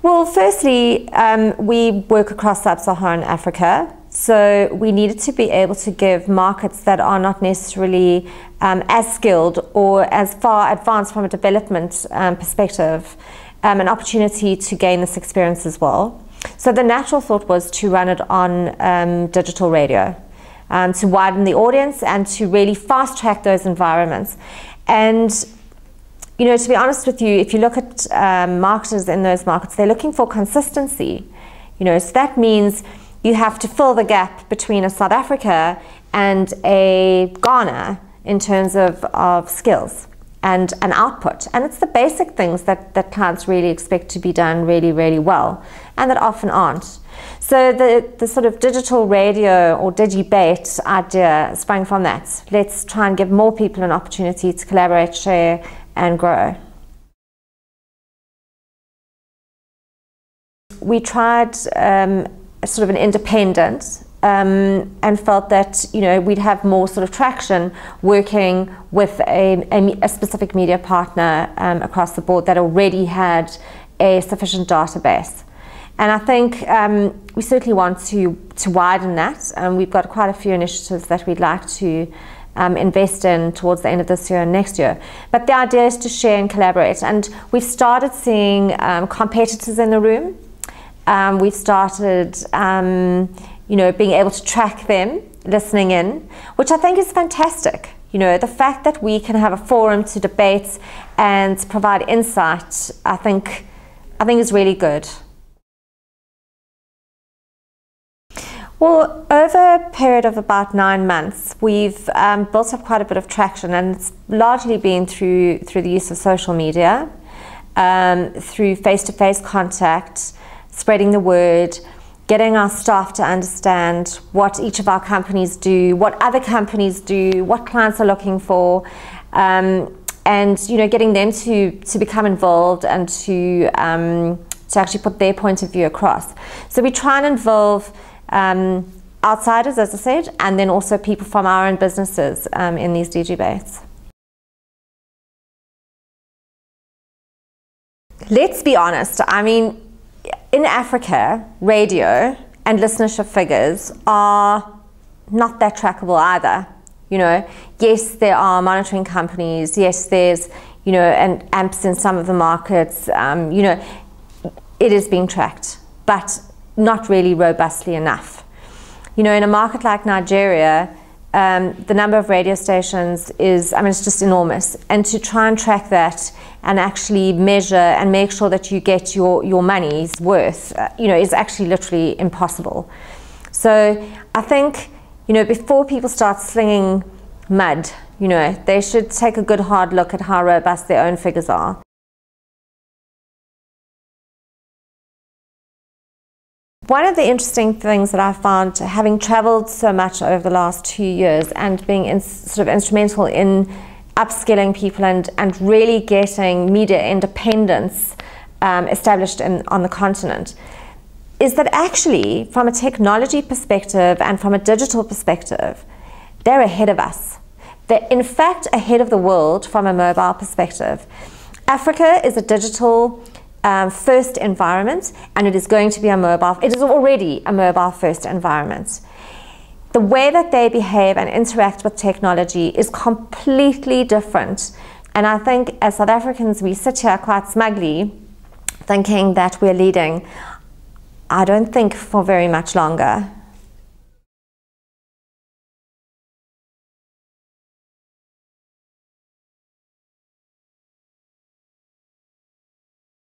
Well, firstly, we work across sub-Saharan Africa, so we needed to be able to give markets that are not necessarily as skilled or as far advanced from a development perspective an opportunity to gain this experience as well. So the natural thought was to run it on digital radio, to widen the audience and to really fast-track those environments. And you know, to be honest with you, if you look at marketers in those markets, they're looking for consistency. You know, so that means you have to fill the gap between a South Africa and a Ghana in terms of skills and output. And it's the basic things that clients really expect to be done really, really well, and that often aren't. So the sort of digital radio or digibate idea sprang from that. Let's try and give more people an opportunity to collaborate, share, and grow. We tried sort of an independent and felt that, you know, we'd have more sort of traction working with a specific media partner across the board that already had a sufficient database. And I think we certainly want to widen that. We've got quite a few initiatives that we'd like to invest in towards the end of this year and next year. But the idea is to share and collaborate. And we've started seeing competitors in the room. We've started, you know, being able to track them, listening in, which I think is fantastic. You know, the fact that we can have a forum to debate and provide insight, I think is really good. Well, over a period of about 9 months, we've built up quite a bit of traction, and it's largely been through the use of social media, through face-to-face contact, spreading the word, getting our staff to understand what each of our companies do, what other companies do, what clients are looking for, and you know, getting them to become involved and to actually put their point of view across. So we try and involve outsiders, as I said, and then also people from our own businesses in these digibates. Let's be honest, I mean, in Africa, radio and listenership figures are not that trackable either. You know, yes, there are monitoring companies, yes, there's, you know, and amps in some of the markets, you know, it is being tracked, but not really robustly enough. You know, in a market like Nigeria, the number of radio stations is, I mean, it's just enormous. And to try and track that and actually measure and make sure that you get your money's worth, you know, is actually literally impossible. So I think, you know, before people start slinging mud, you know, they should take a good hard look at how robust their own figures are. One of the interesting things that I found, having traveled so much over the last 2 years and being sort of instrumental in upskilling people and really getting media independence established on the continent, is that actually from a technology perspective and from a digital perspective, they're ahead of us. They're in fact ahead of the world from a mobile perspective. Africa is a digital first environment, and it is going to be it is already a mobile first environment. The way that they behave and interact with technology is completely different. And I think as South Africans, we sit here quite smugly thinking that we're leading. I don't think for very much longer.